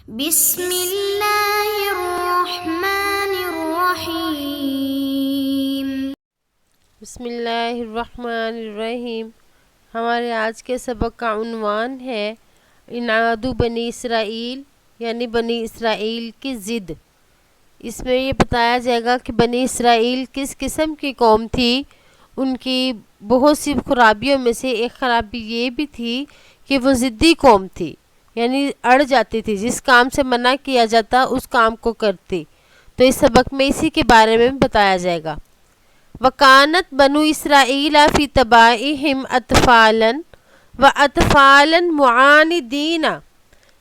بسم اللہ الرحمن الرحیم۔ بسم اللہ الرحمن الرحیم۔ ہمارے آج کے سبق کا عنوان ہے عناد بنی اسرائیل، یعنی بنی اسرائیل کی ضد۔ اس میں یہ بتایا جائے گا کہ بنی اسرائیل کس قسم کی قوم تھی۔ ان کی بہت سی خرابیوں میں سے ایک خرابی یہ بھی تھی کہ وہ ضدی قوم تھی، یعنی اڑ جاتی تھی، جس کام سے منع کیا جاتا اس کام کو کرتی۔ تو اس سبق میں اسی کے بارے میں بتایا جائے گا۔ وَكَانَتْ بَنُو إِسْرَائِيلَ فِي طَبَائِهِمْ أَطْفَالًا وَأَطْفَالًا مُعَانِدِينَ۔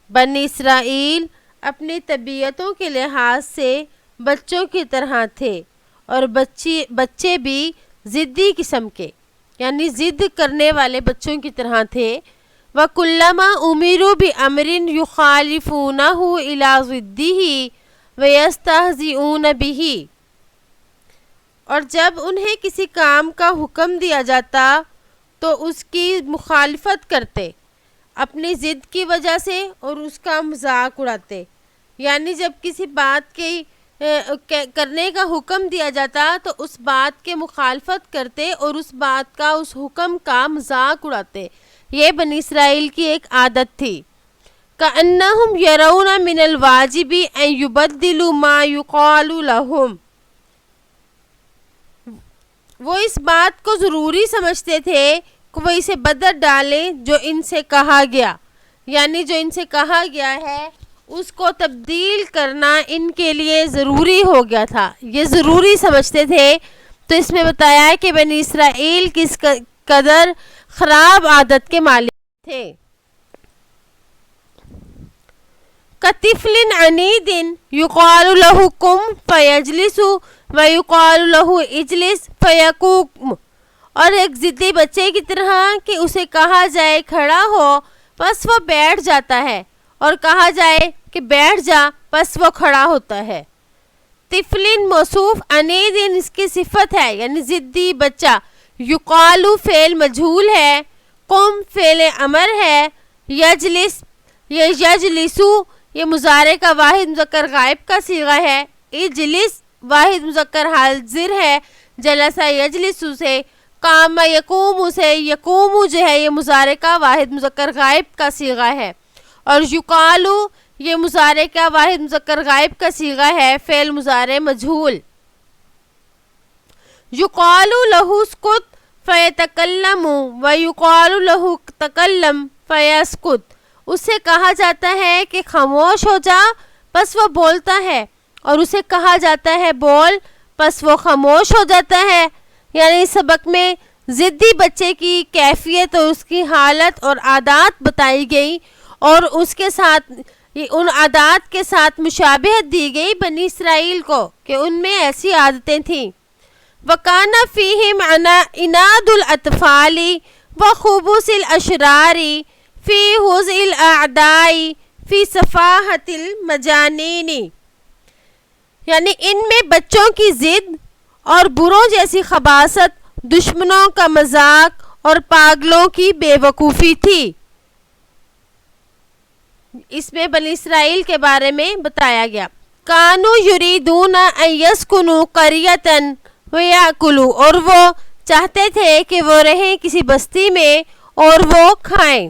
بنی اسرائیل اپنی طبیعتوں کے لحاظ سے بچوں کی طرح تھے، اور بچے بھی ضدی قسم کے، یعنی ضد کرنے والے بچوں کی طرح تھے۔ وَكُلَّمَا أُمِرُوا بِأَمْرٍ يُخَالِفُونَهُ إِلَى ضِدِّهِ وَيَسْتَهْزِئُونَ بِهِ۔ اور جب انہیں کسی کام کا حکم دیا جاتا تو اس کی مخالفت کرتے اپنی ضد کی وجہ سے، اور اس کا مذاق اڑاتے۔ یعنی جب کسی بات کی کرنے کا حکم دیا جاتا تو اس بات کے مخالفت کرتے اور اس بات کا، اس حکم کا مذاق اڑاتے۔ یہ بنی اسرائیل کی ایک عادت تھی۔ كَأَنَّهُمْ يَرَوْنَ مِنَ الْوَاجِبِ أَن يُبَدِّلُوا مَا يُقَالُ لَهُمْ۔ وہ اس بات کو ضروری سمجھتے تھے کہ وہ اسے بدل ڈالیں جو ان سے کہا گیا، یعنی جو ان سے کہا گیا ہے اس کو تبدیل کرنا ان کے لیے ضروری ہو گیا تھا، یہ ضروری سمجھتے تھے۔ تو اس میں بتایا ہے کہ بنی اسرائیل کس قدر خراب عادت کے مالک تھے۔ كَطِفْلٍ عَنِيدٍ يُقَالُ لَهُ قُمْ فَيَجْلِسُ وَيُقَالُ لَهُ اجْلِسْ فَيَقُومُ۔ اور ایک ضدی بچے کی طرح کہ اسے کہا جائے کھڑا ہو پس وہ بیٹھ جاتا ہے، اور کہا جائے کہ بیٹھ جا پس وہ کھڑا ہوتا ہے۔ طفلٍ موصوف، عنید اس کی صفت ہے، یعنی ضدی بچہ۔ یقالو فعل مجہول ہے، قم فعل امر ہے، یجلس یہ یجلسو یہ مضارع کا واحد مذکر غائب کا صیغہ ہے، اجلس واحد مذکر حاضر ہے، جلسہ یجلسو سے، قام یقوم سے، یقوم جو ہے یہ مضارع کا واحد مذکر غائب کا صیغہ ہے، اور یقالو یہ مضارع کا واحد مذکر غائب کا صیغہ ہے، فعل مضارع مجہول۔ یقال لہ اسکت فیتکلم ویقال لہ تکلم فیسکت۔ اسے کہا جاتا ہے کہ خاموش ہو جا پس وہ بولتا ہے، اور اسے کہا جاتا ہے بول پس وہ خاموش ہو جاتا ہے۔ یعنی اس سبق میں ضدی بچے کی کیفیت اور اس کی حالت اور عادات بتائی گئی، اور اس کے ساتھ ان عادات کے ساتھ مشابہت دی گئی بنی اسرائیل کو کہ ان میں ایسی عادتیں تھیں۔ وَكَانَ فِيهِمْ عِنَادُ الْأَطْفَالِ وَخُبُثِ الْأَشْرَارِ فِي هُزْءِ الْأَعْدَاءِ فِي سَفَاهَةِ الْمَجَانِينِ۔ یعنی ان میں بچوں کی ضد اور بروں جیسی خباثت، دشمنوں کا مذاق اور پاگلوں کی بے وقوفی تھی۔ اس میں بنی اسرائیل کے بارے میں بتایا گیا۔ کانو یریدون ان یسکنوا قریۃ ویاکلوا، اور وہ چاہتے تھے کہ وہ رہیں کسی بستی میں اور وہ کھائیں۔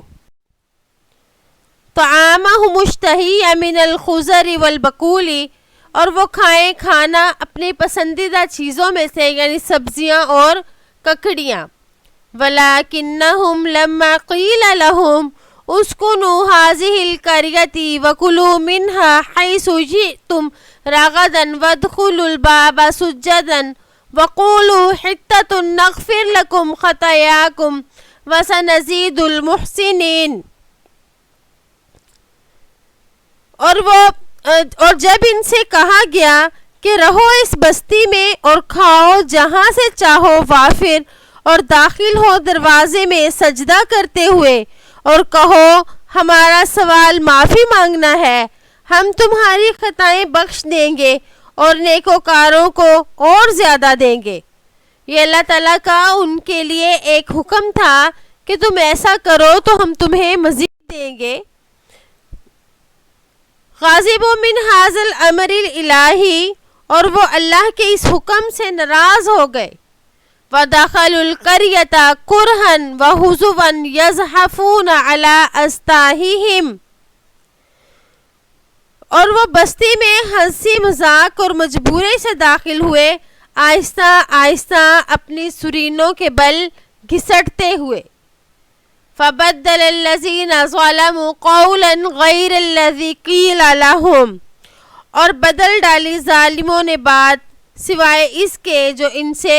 طعامہم مشتہی من الخضر والبقول، اور وہ کھائیں کھانا اپنی پسندیدہ چیزوں میں سے، یعنی سبزیاں اور ککڑیاں۔ وَلَكِنَّهُمْ لَمَّا قِيلَ لَهُمْ اسْكُنُوا هَٰذِهِ الْقَرْيَةِ وَكُلُوا مِنْهَا حَيْثُ شِئْتُمْ رَغَدًا وَادْخُلُوا الْبَابَ سُجَّدًا وَقُولُوا حِطَّةٌ نَغْفِرْ لَكُمْ خَطَايَاكُمْ وَسَنَزِيدُ الْمُحْسِنِينَ۔ اور جب ان سے کہا گیا کہ رہو اس بستی میں اور کھاؤ جہاں سے چاہو وافر، اور داخل ہو دروازے میں سجدہ کرتے ہوئے، اور کہو ہمارا سوال معافی مانگنا ہے، ہم تمہاری خطائیں بخش دیں گے اور نیکوکاروں کو اور زیادہ دیں گے۔ یہ اللہ تعالیٰ کا ان کے لیے ایک حکم تھا کہ تم ایسا کرو تو ہم تمہیں مزید دیں گے۔ غاضب من حاضل امر الہی، اور وہ اللہ کے اس حکم سے ناراض ہو گئے. وَدَخَلُوا الْقَرْيَةَ كُرْهًا وَحُزُوًا يَزْحَفُونَ عَلَىٰ أَسْتَاحِهِمْ، اور وہ بستی میں ہنسی مذاق اور مجبوری سے داخل ہوئے، آہستہ آہستہ اپنی سرینوں کے بل گھسٹتے ہوئے. فَبَدَّلَ الَّذِينَ ظَلَمُوا قَوْلًا غَيْرَ الَّذِي قِيلَ لَهُمْ، اور بدل ڈالی ظالموں نے بات سوائے اس کے جو ان سے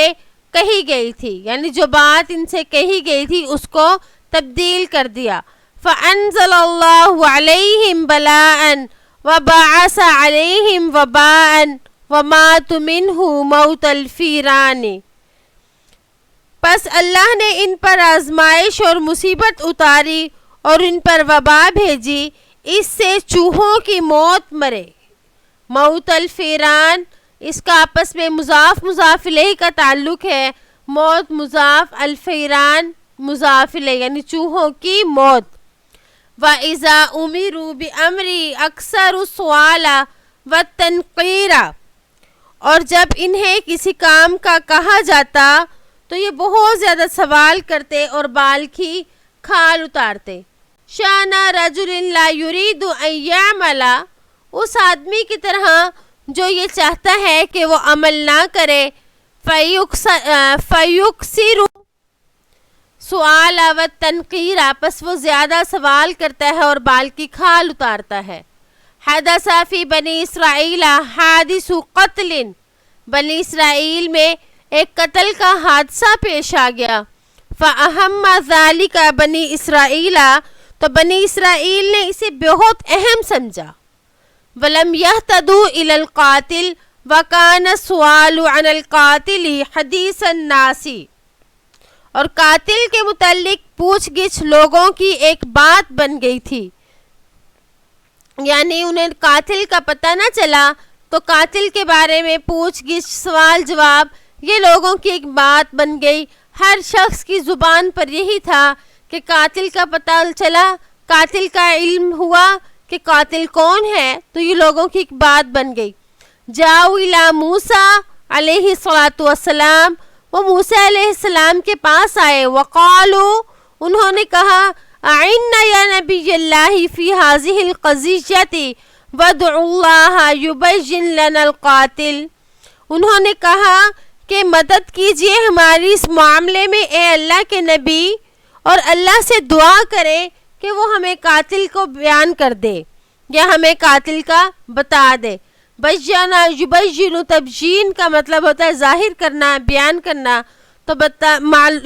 کہی گئی تھی، یعنی جو بات ان سے کہی گئی تھی اس کو تبدیل کر دیا. فَأَنزَلَ اللَّهُ عَلَيْهِمْ بَلَاءً وَبَعَثَ عَلَيْهِمْ وَبَاءً وَمَاتُوا مِنْهُ مَوْتَ الْفِيرَانِ، پس اللہ نے ان پر آزمائش اور مصیبت اتاری اور ان پر وبا بھیجی، اس سے چوہوں کی موت مرے. موت الفیران، اس کا آپس میں مضاف مضاف الیہ کا تعلق ہے. موت مضاف، الفیران مضاف الیہ، یعنی چوہوں کی موت. وَإِذَا أُمِرُوا بِأَمْرٍ أَكْثَرُوا السُّؤَالَ وَالتَّنْقِيرَ، اور جب انہیں کسی کام کا کہا جاتا تو یہ بہت زیادہ سوال کرتے اور بال کی کھال اتارتے. شَأْنَ رَجُلٍ لَا يُرِيدُ أَن يَعْمَلَ، اس آدمی کی طرح جو یہ چاہتا ہے کہ وہ عمل نہ کرے. فَيُكْثِرُ سُؤَالَ وَالتَّنْقِيرَ، پس وہ زیادہ سوال کرتا ہے اور بال کی کھال اتارتا ہے. حدث فی بنی اسرائیل حادث قتل، بنی اسرائیل میں ایک قتل کا حادثہ پیش آ گیا. فَأَهَمَّ ذَلِكَ بنی اسرائیل، تو بنی اسرائیل نے اسے بہت اہم سمجھا. وَلَمْ يَهْتَدُوا إِلَى الْقَاتِلِ وَكَانَ السُّؤَالُ عَنَ الْقَاتِلِ حَدِيثَ النَّاسِ، اور قاتل کے متعلق پوچھ گچھ لوگوں کی ایک بات بن گئی تھی. یعنی انہیں قاتل کا پتہ نہ چلا تو قاتل کے بارے میں پوچھ گچھ سوال جواب یہ لوگوں کی ایک بات بن گئی. ہر شخص کی زبان پر یہی تھا کہ قاتل کا پتہ چلا، قاتل کا علم ہوا کہ قاتل کون ہے، تو یہ لوگوں کی ایک بات بن گئی. جاؤ الی موسیٰ علیہ الصلاۃ والسلام، وہ موسیٰ علیہ السلام کے پاس آئے. وقالو، انہوں نے کہا، اعنا یا نبی اللہ فی ہذہ القضیۃ وادع اللہ یبین لنا القاتل، انہوں نے کہا کہ مدد کیجئے ہماری اس معاملے میں اے اللہ کے نبی، اور اللہ سے دعا کرے کہ وہ ہمیں قاتل کو بیان کر دے یا ہمیں قاتل کا بتا دے. بیانا یبین، تبیین کا مطلب ہوتا ہے ظاہر کرنا، بیان کرنا. تو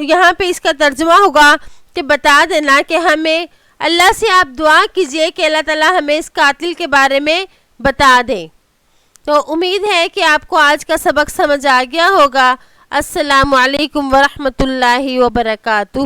یہاں پہ اس کا ترجمہ ہوگا کہ بتا دینا کہ ہمیں اللہ سے آپ دعا کیجئے کہ اللہ تعالیٰ ہمیں اس قاتل کے بارے میں بتا دیں. تو امید ہے کہ آپ کو آج کا سبق سمجھ آ گیا ہوگا. السلام علیکم ورحمۃ اللہ وبرکاتہ.